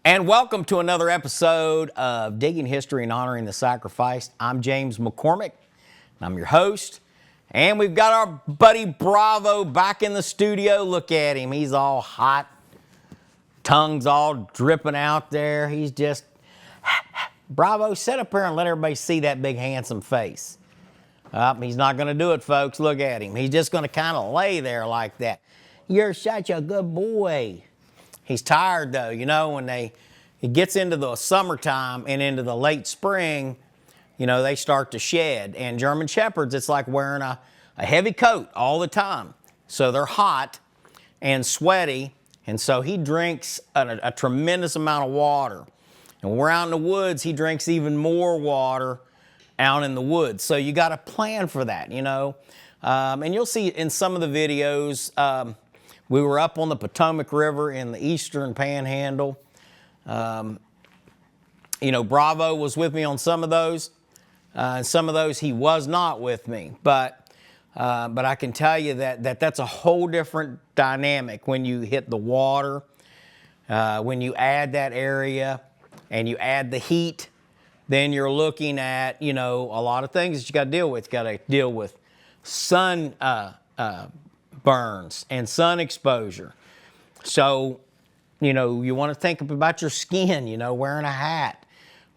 And welcome to another episode of Digging History and Honoring the Sacrifice. I'm James McCormick, and I'm your host. And we've got our buddy Bravo back in the studio. Look at him. He's all hot. Tongue's all dripping out there. He's just... Bravo, sit up here and let everybody see that big handsome face. He's not going to do it, folks. Look at him. He's just going to kind of lay there like that. You're such a good boy. He's tired, though. You know, when it gets into the summertime and into the late spring, you know, they start to shed. And German Shepherds, it's like wearing a heavy coat all the time. So they're hot and sweaty, and so he drinks a tremendous amount of water. And when we're out in the woods, he drinks even more water out in the woods. So you got to plan for that, you know. And you'll see in some of the videos, we were up on the Potomac River in the eastern Panhandle. You know, Bravo was with me on some of those. And some of those he was not with me. But I can tell you that's a whole different dynamic when you hit the water, when you add that area and you add the heat. Then you're looking at, you know, a lot of things that you got to deal with. You got to deal with sun burns and sun exposure. So, you know, you want to think about your skin, you know, wearing a hat,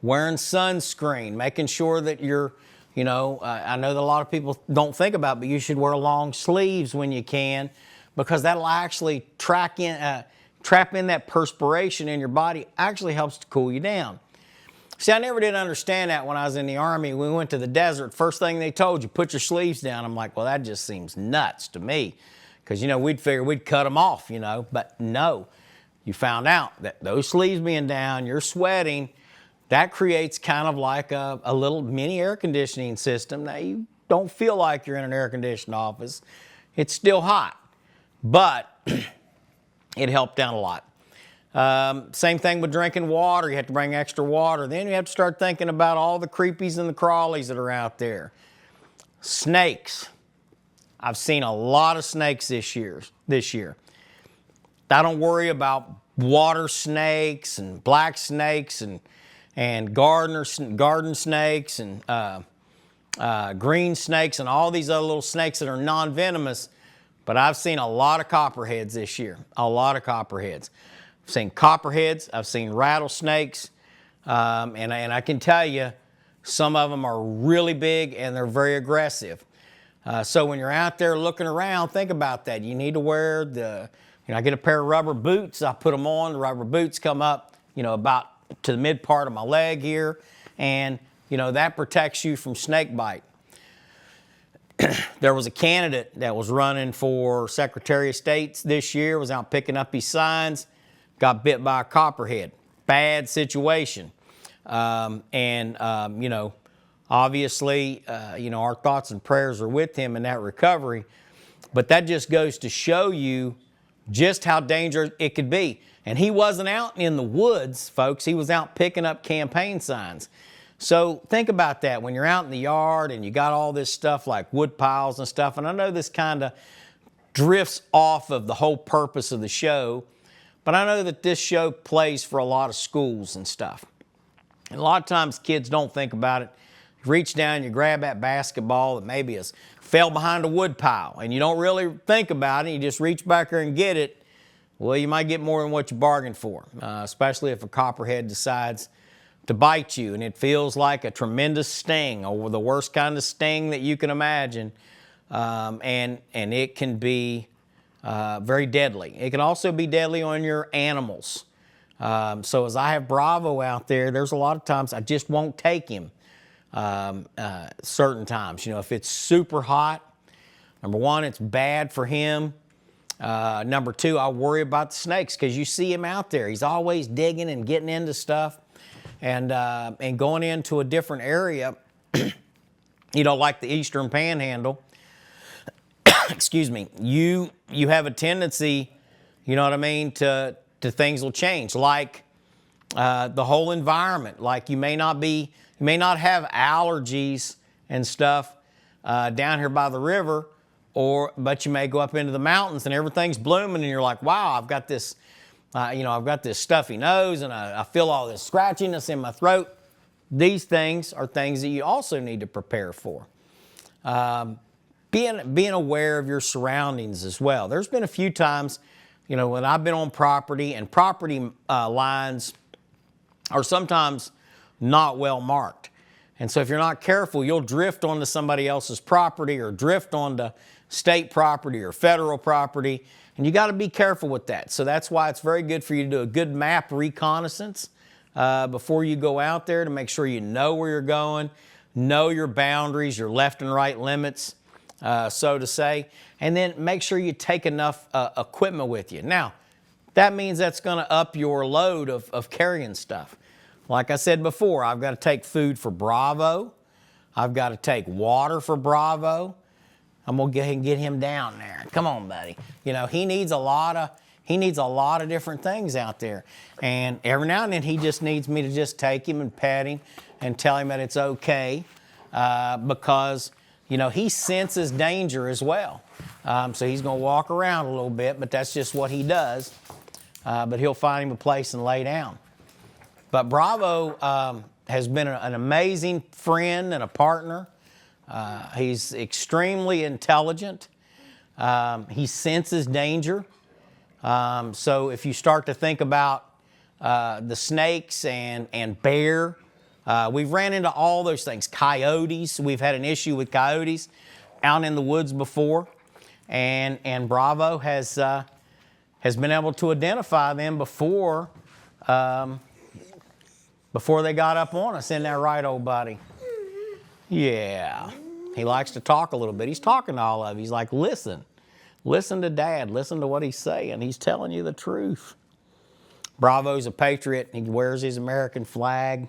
wearing sunscreen, making sure that you're, you know, I know that a lot of people don't think about it, but you should wear long sleeves when you can, because that'll actually trap in that perspiration in your body, actually helps to cool you down. See, I never did understand that when I was in the Army. We went to the desert. First thing they told you, put your sleeves down. I'm like, well, that just seems nuts to me. Because, you know, we'd figure we'd cut them off, you know. But no, you found out that those sleeves being down, you're sweating, that creates kind of like a little mini air conditioning system. Now, you don't feel like you're in an air-conditioned office. It's still hot. But it helped down a lot. Same thing with drinking water. You have to bring extra water. Then you have to start thinking about all the creepies and the crawlies that are out there. Snakes. I've seen a lot of snakes this year. I don't worry about water snakes and black snakes and garden snakes and green snakes and all these other little snakes that are non-venomous. But I've seen a lot of copperheads this year. A lot of copperheads. I've seen copperheads, I've seen rattlesnakes, and I can tell you some of them are really big and they're very aggressive. So when you're out there looking around, think about that. You need to wear I get a pair of rubber boots, I put them on, the rubber boots come up, you know, about to the mid part of my leg here, and, you know, that protects you from snake bite. There was a candidate that was running for Secretary of State this year, was out picking up his signs, got bit by a copperhead. Bad situation. You know, obviously, you know, our thoughts and prayers are with him in that recovery. But that just goes to show you just how dangerous it could be. And he wasn't out in the woods, folks. He was out picking up campaign signs. So think about that. When you're out in the yard and you got all this stuff like wood piles and stuff, and I know this kind of drifts off of the whole purpose of the show, but I know that this show plays for a lot of schools and stuff. And a lot of times kids don't think about it. You reach down, you grab that basketball that maybe fell behind a wood pile, and you don't really think about it. You just reach back there and get it. Well, you might get more than what you bargained for, especially if a copperhead decides to bite you, and it feels like a tremendous sting, or the worst kind of sting that you can imagine, and it can be very deadly. It can also be deadly on your animals. So as I have Bravo out there, there's a lot of times I just won't take him certain times. You know, if it's super hot, number one, it's bad for him. Number two, I worry about the snakes, because you see him out there. He's always digging and getting into stuff and going into a different area, you know, like the Eastern Panhandle. Excuse me. You have a tendency, you know what I mean, to things will change, like the whole environment. Like you may not have allergies and stuff down here by the river, but you may go up into the mountains and everything's blooming and you're like, wow, I've got this I've got this stuffy nose and I feel all this scratchiness in my throat. These things are things that you also need to prepare for. Being aware of your surroundings as well. There's been a few times, when I've been on property and property lines are sometimes not well marked. And so if you're not careful, you'll drift onto somebody else's property or drift onto state property or federal property. And you got to be careful with that. So that's why it's very good for you to do a good map reconnaissance before you go out there to make sure you know where you're going, know your boundaries, your left and right limits, so to say, and then make sure you take enough equipment with you. Now, that means that's going to up your load of carrying stuff. Like I said before, I've got to take food for Bravo. I've got to take water for Bravo. I'm going to go ahead and get him down there. Come on, buddy. He needs a lot of different things out there. And every now and then he just needs me to just take him and pet him and tell him that it's okay because, he senses danger as well. So he's going to walk around a little bit, but that's just what he does. But he'll find him a place and lay down. But Bravo has been an amazing friend and a partner. He's extremely intelligent. He senses danger. So if you start to think about the snakes and bear, we've ran into all those things. Coyotes, we've had an issue with coyotes out in the woods before. And Bravo has been able to identify them before they got up on us. Isn't that right, old buddy? Yeah. He likes to talk a little bit. He's talking to all of you. He's like, listen to Dad. Listen to what he's saying. He's telling you the truth. Bravo's a patriot. He wears his American flag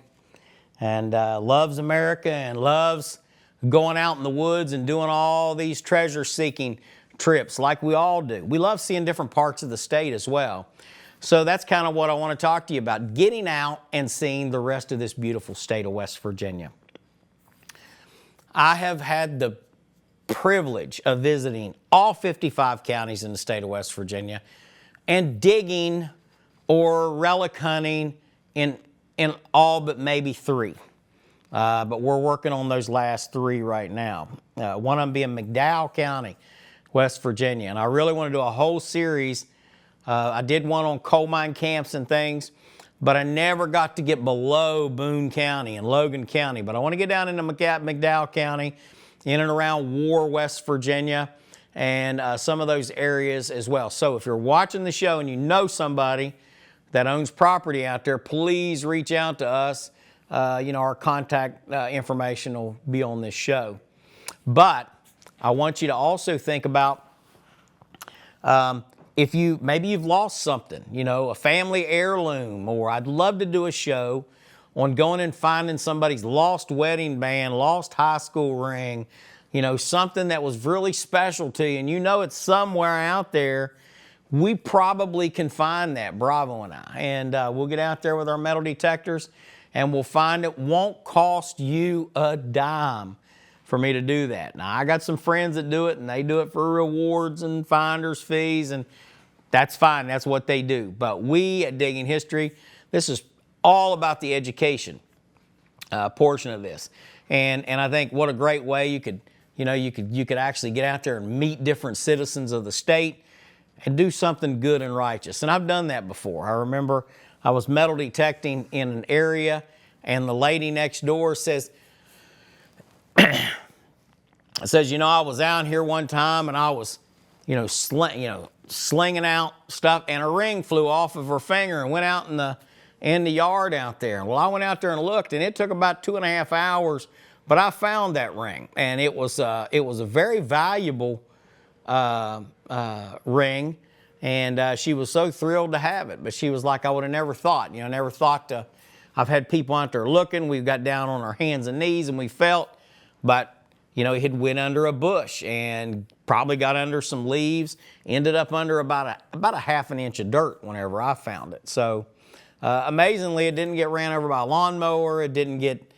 and loves America and loves going out in the woods and doing all these treasure-seeking trips like we all do. We love seeing different parts of the state as well. So that's kind of what I want to talk to you about, getting out and seeing the rest of this beautiful state of West Virginia. I have had the privilege of visiting all 55 counties in the state of West Virginia and digging or relic hunting in all but maybe 3. But we're working on those last 3 right now. One of them being McDowell County, West Virginia. And I really want to do a whole series. I did one on coal mine camps and things, but I never got to get below Boone County and Logan County. But I want to get down into McDowell County, in and around War, West Virginia, and some of those areas as well. So if you're watching the show and you know somebody that owns property out there, please reach out to us. Our contact information will be on this show. But I want you to also think about if maybe you've lost something, a family heirloom, or I'd love to do a show on going and finding somebody's lost wedding band, lost high school ring, something that was really special to you, and it's somewhere out there. We probably can find that, Bravo and I. And we'll get out there with our metal detectors and we'll find it. Won't cost you a dime for me to do that. Now, I got some friends that do it, and they do it for rewards and finder's fees, and that's fine. That's what they do. But we at Digging History, this is all about the education portion of this. And I think what a great way you could actually get out there and meet different citizens of the state and do something good and righteous. And I've done that before. I remember I was metal detecting in an area, and the lady next door says, I was out here one time and I was, slinging out stuff, and a ring flew off of her finger and went out in the yard out there. Well, I went out there and looked, and it took about 2.5 hours, but I found that ring, and it was a very valuable ring, and she was so thrilled to have it. But she was like, I would have never thought, I've had people out there looking. We've got down on our hands and knees, and we felt, but it had went under a bush and probably got under some leaves, ended up under about a half an inch of dirt whenever I found it. So amazingly, it didn't get ran over by a lawnmower. It didn't get,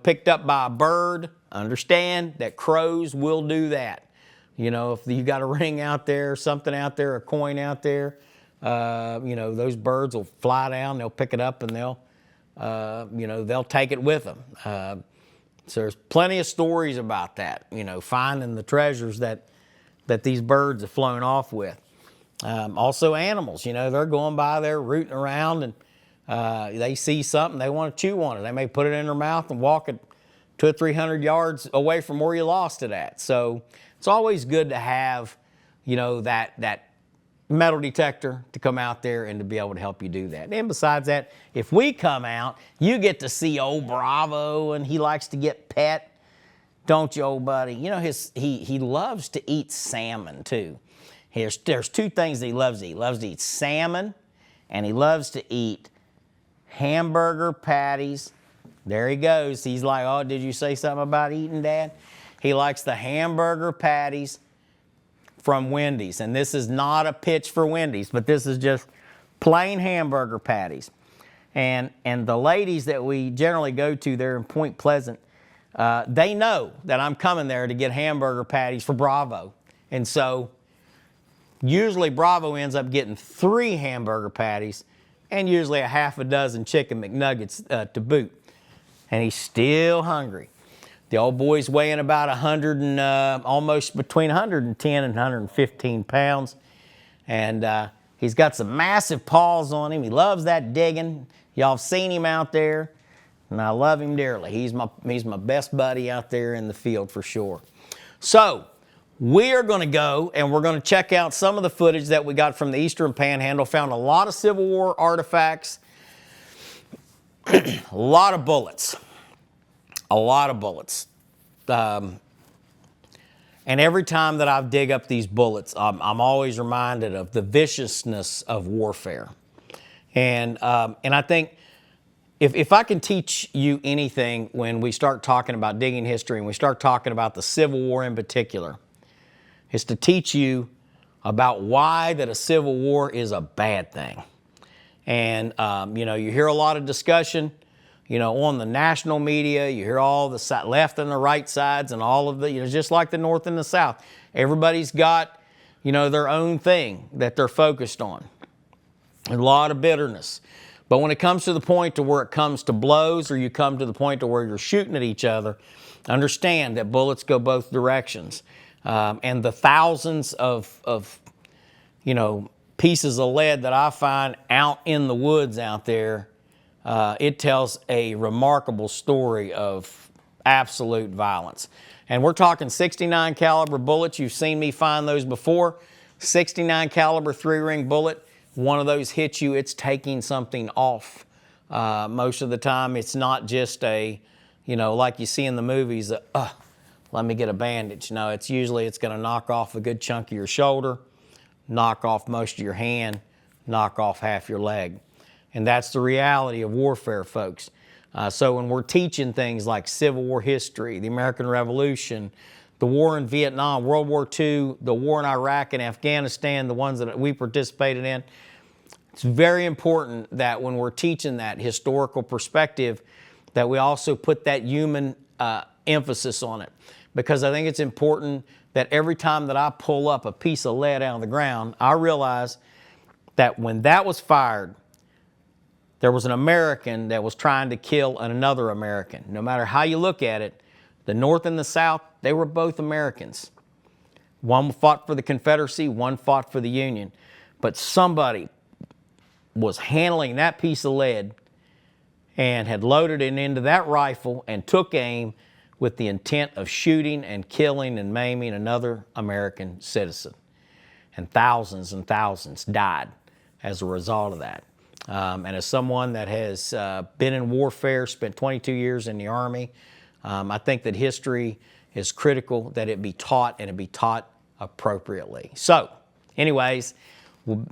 picked up by a bird. Understand that crows will do that. If you got a ring out there, something out there, a coin out there, those birds will fly down, they'll pick it up, and they'll take it with them. So there's plenty of stories about that, finding the treasures that these birds have flown off with. Also animals, they're going by there rooting around, and they see something, they want to chew on it. They may put it in their mouth and walk it 200 or 300 yards away from where you lost it at. So it's always good to have, that metal detector to come out there and to be able to help you do that. And besides that, if we come out, you get to see old Bravo, and he likes to get pet, don't you, old buddy? He loves to eat salmon too. There's two things that he loves to eat. He loves to eat salmon, and he loves to eat hamburger patties. There he goes. He's like, oh, did you say something about eating, Dad? He likes the hamburger patties from Wendy's. And this is not a pitch for Wendy's, but this is just plain hamburger patties. And the ladies that we generally go to there in Point Pleasant, they know that I'm coming there to get hamburger patties for Bravo. And so usually Bravo ends up getting 3 hamburger patties and usually a half a dozen chicken McNuggets to boot. And he's still hungry. The old boy's weighing about almost between 110 and 115 pounds. And he's got some massive paws on him. He loves that digging. Y'all have seen him out there, and I love him dearly. He's my best buddy out there in the field for sure. So we are going to go and we're going to check out some of the footage that we got from the Eastern Panhandle. Found a lot of Civil War artifacts, a lot of bullets. And every time that I dig up these bullets, I'm always reminded of the viciousness of warfare. And I think if I can teach you anything when we start talking about digging history and we start talking about the Civil War in particular, is to teach you about why that a Civil War is a bad thing. And, you hear a lot of discussion, on the national media. You hear all the left and the right sides and all of the, just like the North and the South. Everybody's got, their own thing that they're focused on. A lot of bitterness. But when it comes to the point to where it comes to blows, or you come to the point to where you're shooting at each other, understand that bullets go both directions. And the thousands of pieces of lead that I find out in the woods out there, it tells a remarkable story of absolute violence. And we're talking 69 caliber bullets. You've seen me find those before. 69 caliber 3-ring bullet. One of those hits you, it's taking something off. Most of the time, it's not just a, like you see in the movies, let me get a bandage. No, it's going to knock off a good chunk of your shoulder, knock off most of your hand, knock off half your leg. And that's the reality of warfare, folks. So when we're teaching things like Civil War history, the American Revolution, the war in Vietnam, World War II, the war in Iraq and Afghanistan, the ones that we participated in, it's very important that when we're teaching that historical perspective, that we also put that human emphasis on it. Because I think it's important that every time that I pull up a piece of lead out of the ground, I realize that when that was fired, there was an American that was trying to kill another American. No matter how you look at it, the North and the South, they were both Americans. One fought for the Confederacy, one fought for the Union. But somebody was handling that piece of lead and had loaded it into that rifle and took aim with the intent of shooting and killing and maiming another American citizen. And thousands died as a result of that. And as someone that has been in warfare, spent 22 years in the Army, I think that history is critical that it be taught, and it be taught appropriately. So, anyways, we'll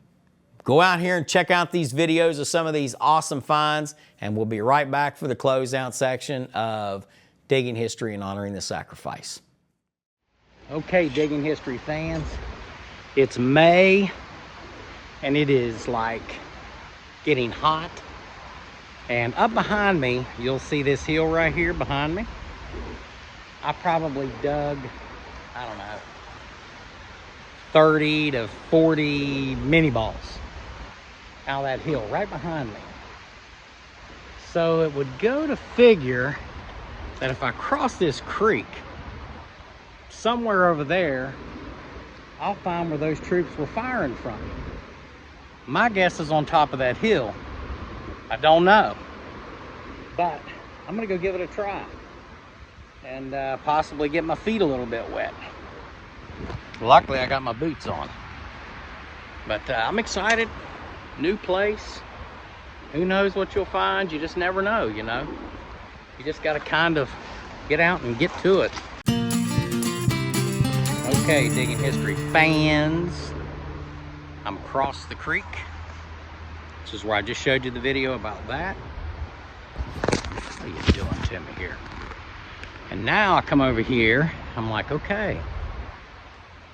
go out here and check out these videos of some of these awesome finds, and we'll be right back for the closeout section of Digging History and Honoring the Sacrifice. Okay, Digging History fans, it's May, and it is like getting hot. And up behind me, you'll see this hill right here behind me. I probably dug, I don't know, 30 to 40 mini balls. out that hill right behind me. So it would go to figure that if I cross this creek, somewhere over there, I'll find where those troops were firing from. My guess is on top of that hill. I don't know, but I'm gonna go give it a try and possibly get my feet a little bit wet. Luckily, I got my boots on, but I'm excited. New place. Who knows what you'll find? You just never know, you know? You just gotta kind of get out and get to it. Okay, Digging History fans, I'm across the creek. This is where I just showed you the video about that. What are you doing to me here? And now I come over here, I'm like, okay,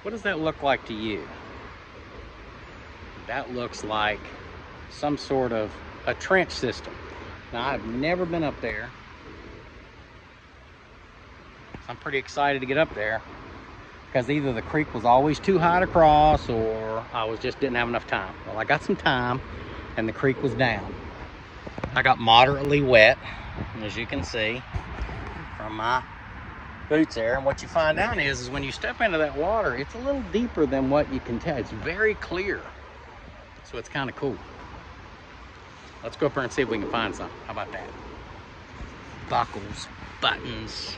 what does that look like to you? That looks like some sort of a trench system. Now, I've never been up there. I'm pretty excited to get up there because either the creek was always too high to cross or I just didn't have enough time. Well, I got some time and the creek was down. I got moderately wet, as you can see from my boots there. And what you find out is when you step into that water, it's a little deeper than what you can tell. It's very clear. So it's kind of cool. Let's go up there and see if we can find something. How about that? Buckles, buttons,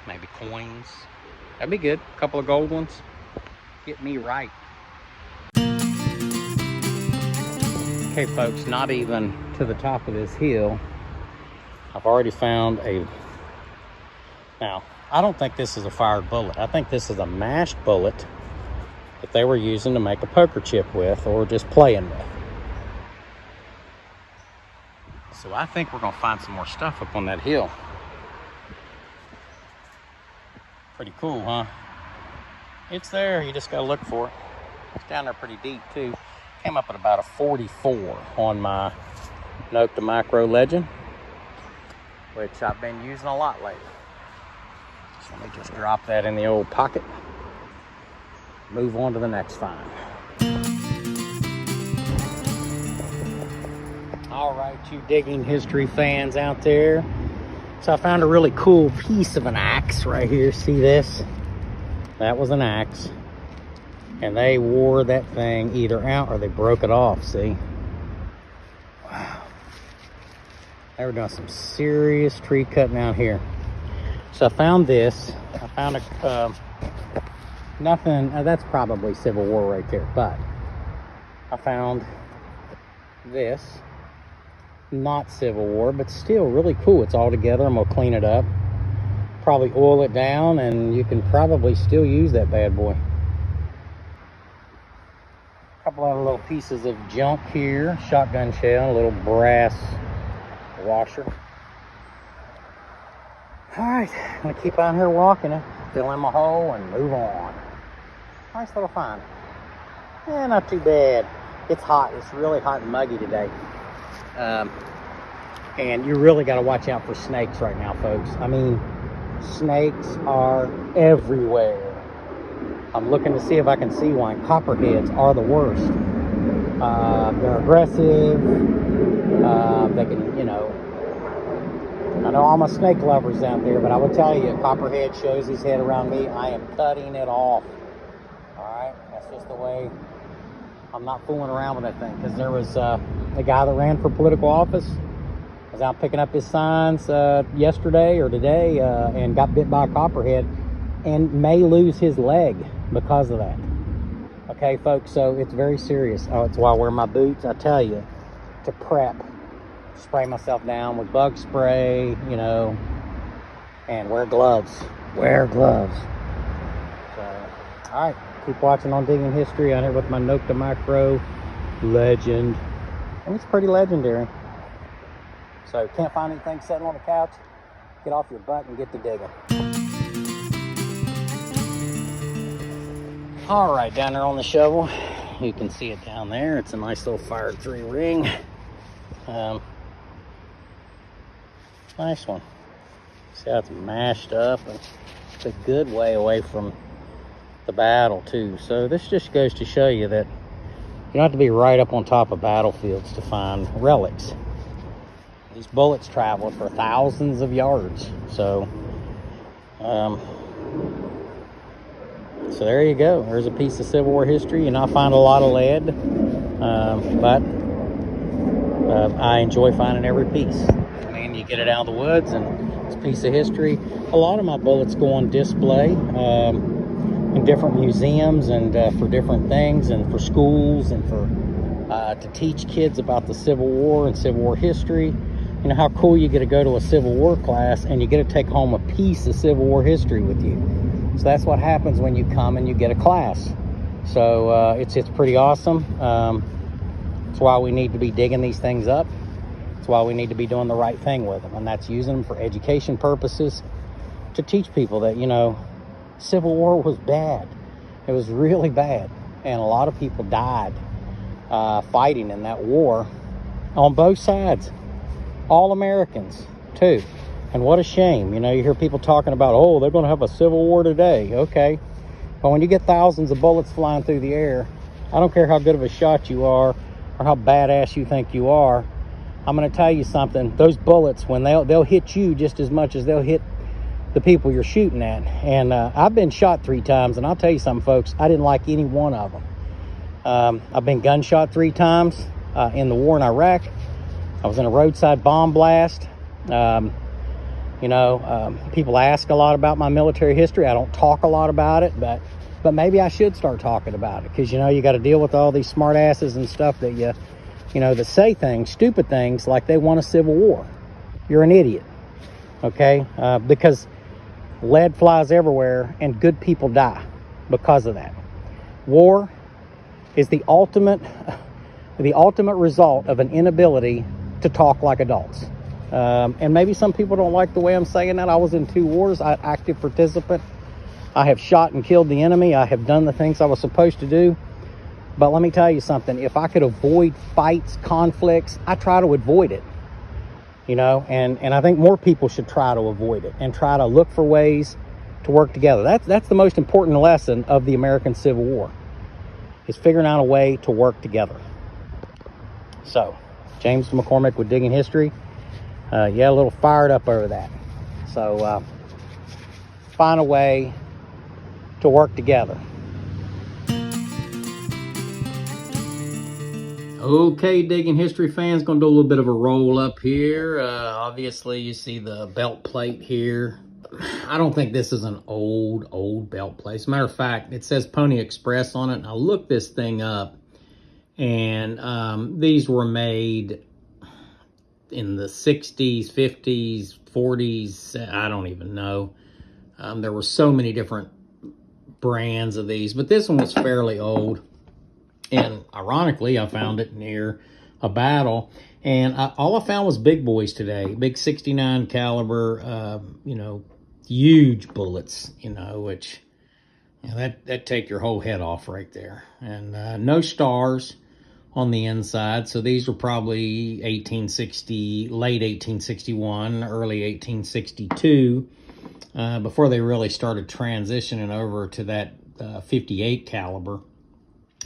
maybe coins. That'd be good. A couple of gold ones. Get me right. Okay, folks, not even to the top of this hill. I've already found a... Now, I don't think this is a fired bullet. I think this is a mashed bullet that they were using to make a poker chip with or just playing with. So I think we're gonna find some more stuff up on that hill. Pretty cool, huh? It's there, you just gotta look for it. It's down there pretty deep too. Came up at about a 44 on my Note to Micro Legend, which I've been using a lot lately. So let me just drop that in the old pocket. Move on to the next find. All right, you Digging History fans out there. So I found a really cool piece of an axe right here. See this? That was an axe. And they wore that thing either out or they broke it off, see? Wow. They were doing some serious tree cutting out here. So I found this. I found a, nothing, that's probably Civil War right there, but I found this. Not Civil War, but still really cool. It's all together. I'm gonna clean it up, probably oil it down, and you can probably still use that bad boy. A couple other little pieces of junk here. Shotgun shell, a little brass washer. All right, I'm gonna keep out here walking it, fill in my hole, and move on. Nice little find. Yeah, not too bad. It's hot. It's really hot and muggy today. And you really got to watch out for snakes right now, folks. I mean, snakes are everywhere. I'm looking to see if I can see one. Copperheads are the worst. They're aggressive. They can, you know, I know all my snake lovers out there, but I will tell you, a copperhead shows his head around me, I am cutting it off. All right, that's just the way. I'm not fooling around with that thing, because there was a guy that ran for political office. Was out picking up his signs yesterday or today and got bit by a copperhead and may lose his leg because of that. Okay, folks, so it's very serious. Oh, it's why I wear my boots, I tell you, to prep. Spray myself down with bug spray, you know, and wear gloves. Wear gloves. So, all right. Keep watching on Digging History out here with my Note to Micro Legend. And it's pretty legendary. So, can't find anything sitting on the couch? Get off your butt and get to digging. All right, down there on the shovel, you can see it down there. It's a nice little fire 3 ring. Nice one. See how it's mashed up, and it's a good way away from the battle too. So this just goes to show you that You don't have to be right up on top of battlefields to find relics. These bullets traveled for thousands of yards. So there you go. There's a piece of Civil War history. You know, I find a lot of lead, but I enjoy finding every piece. I mean, you get it out of the woods and it's a piece of history. A lot of my bullets go on display in different museums and for different things, and for schools, and for to teach kids about the Civil War and Civil War history. You know how cool you get to go to a Civil War class and you get to take home a piece of Civil War history with you. So that's what happens when you come and you get a class. So it's pretty awesome. That's why we need to be digging these things up. That's why we need to be doing the right thing with them, and that's using them for education purposes, to teach people that, you know, Civil War was bad. It was really bad, and a lot of people died fighting in that war on both sides. All Americans too. And what a shame. You know, you hear people talking about, oh, they're going to have a Civil War today. Okay, but when you get thousands of bullets flying through the air, I don't care how good of a shot you are or how badass you think you are, I'm going to tell you something. Those bullets, when they'll hit you just as much as they'll hit the people you're shooting at. And I've been shot 3 times, and I'll tell you something, folks, I didn't like any one of them. I've been gunshot 3 times in the war in Iraq. I was in a roadside bomb blast. You know, people ask a lot about my military history. I don't talk a lot about it, but maybe I should start talking about it, because, you know, you got to deal with all these smart asses and stuff that you know, that say things, stupid things, like they want a Civil War. You're an idiot, okay? Because lead flies everywhere and good people die because of that. War is the ultimate result of an inability to talk like adults. And maybe some people don't like the way I'm saying that. I was in 2 wars. I'm an active participant. I have shot and killed the enemy. I have done the things I was supposed to do. But let me tell you something. If I could avoid fights, conflicts, I try to avoid it. You know, and I think more people should try to avoid it and try to look for ways to work together. That's the most important lesson of the American Civil War, is figuring out a way to work together. So, James McCormick with Digging History. Yeah, a little fired up over that. So, find a way to work together. Okay, Digging History fans, going to do a little bit of a roll up here. Obviously, you see the belt plate here. I don't think this is an old belt plate. As a matter of fact, it says Pony Express on it, and I looked this thing up, and these were made in the 60s, 50s, 40s, I don't even know. There were so many different brands of these, but this one was fairly old. And ironically, I found it near a battle, and all I found was big boys today, big 69 caliber, you know, huge bullets, you know, which, you know, that take your whole head off right there. And no stars on the inside, so these were probably 1860, late 1861, early 1862, before they really started transitioning over to that 58 caliber.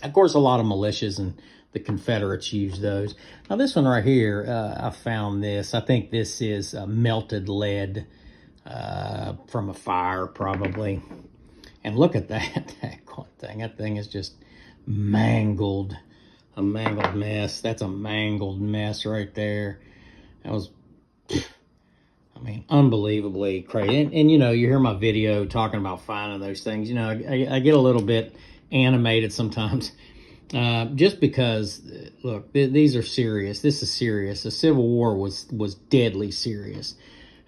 Of course, a lot of militias and the Confederates used those. Now, this one right here, I found this. I think this is melted lead from a fire, probably. And look at that thing. That thing is just mangled. A mangled mess. That's a mangled mess right there. That was, I mean, unbelievably crazy. And you know, you hear my video talking about finding those things. You know, I get a little bit animated sometimes, just because, look, these are serious. This is serious. The Civil War was deadly serious,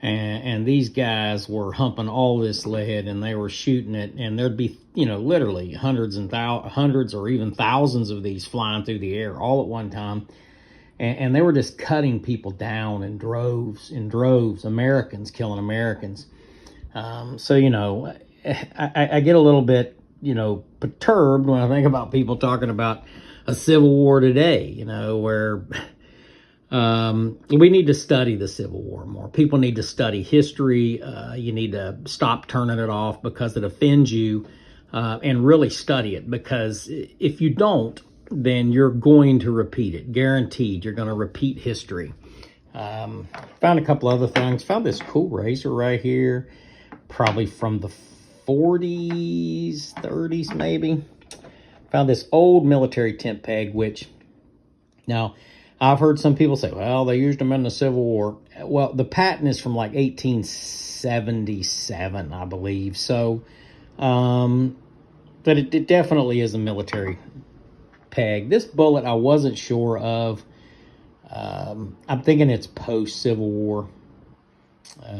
and these guys were humping all this lead, and they were shooting it, and there'd be, you know, literally hundreds or even thousands of these flying through the air all at one time, and they were just cutting people down in droves, Americans killing Americans. So, you know, I get a little bit, you know, perturbed when I think about people talking about a Civil War today, you know, where we need to study the Civil War more. People need to study history. You need to stop turning it off because it offends you, and really study it, because if you don't, then you're going to repeat it. Guaranteed, you're going to repeat history. Found a couple other things. Found this cool razor right here, probably from the 40s, 30s maybe. Found this old military tent peg, which now I've heard some people say, well, they used them in the Civil War. Well, the patent is from like 1877, I believe. So, but it definitely is a military peg. This bullet I wasn't sure of. I'm thinking it's post-Civil War.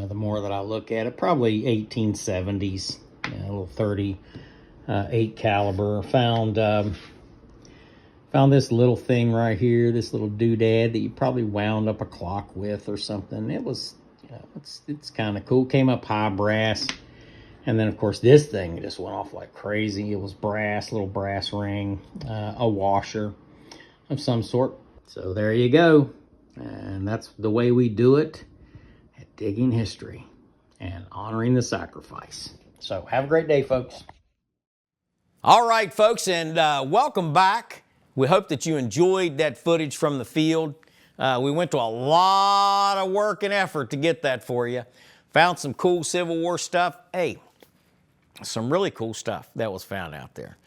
The more that I look at it, probably 1870s, a little 38 caliber. Found this little thing right here, this little doodad that you probably wound up a clock with or something. It was, it's kind of cool. Came up high brass. And then, of course, this thing just went off like crazy. It was brass, little brass ring, a washer of some sort. So there you go. And that's the way we do it at Digging History and honoring the sacrifice. So have a great day, folks. All right, folks, and welcome back. We hope that you enjoyed that footage from the field. We went to a lot of work and effort to get that for you. Found some cool Civil War stuff. Hey, some really cool stuff that was found out there.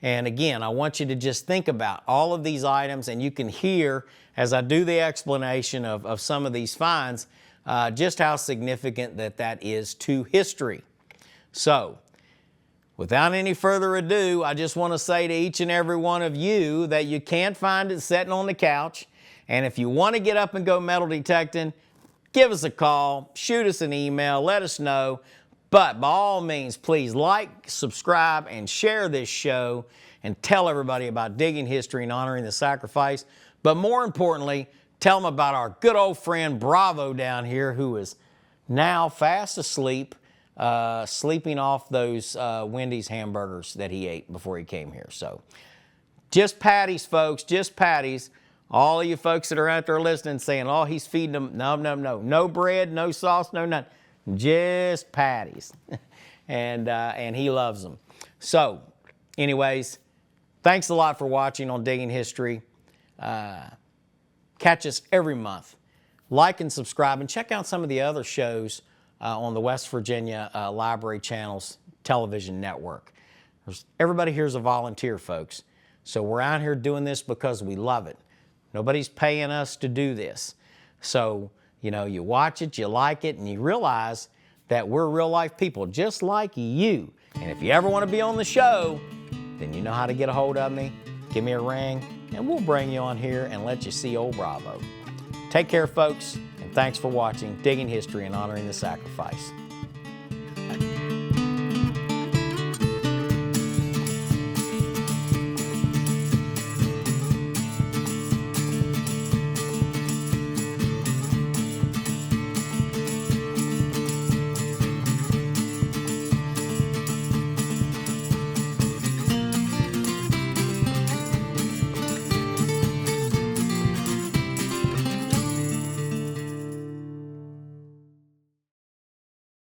And again, I want you to just think about all of these items, and you can hear, as I do the explanation of some of these finds, just how significant that is to history. So, without any further ado, I just want to say to each and every one of you that you can't find it sitting on the couch, and if you want to get up and go metal detecting, give us a call, shoot us an email, let us know. But by all means, please like, subscribe, and share this show and tell everybody about digging history and honoring the sacrifice. But more importantly, tell them about our good old friend Bravo down here, who is now fast asleep, sleeping off those Wendy's hamburgers that he ate before he came here. So just patties, folks, just patties. All of you folks that are out there listening saying, oh, he's feeding them. No, no, no. No bread, no sauce, no nothing. Just patties. and he loves them. So, anyways, thanks a lot for watching on Digging History. Catch us every month. Like and subscribe, and check out some of the other shows on the West Virginia Library Channel's television network. Everybody here is a volunteer, folks. So we're out here doing this because we love it. Nobody's paying us to do this. So, you watch it, you like it, and you realize that we're real life people just like you. And if you ever want to be on the show, then you know how to get a hold of me. Give me a ring, and we'll bring you on here and let you see old Bravo. Take care, folks, and thanks for watching Digging History and Honoring the Sacrifice.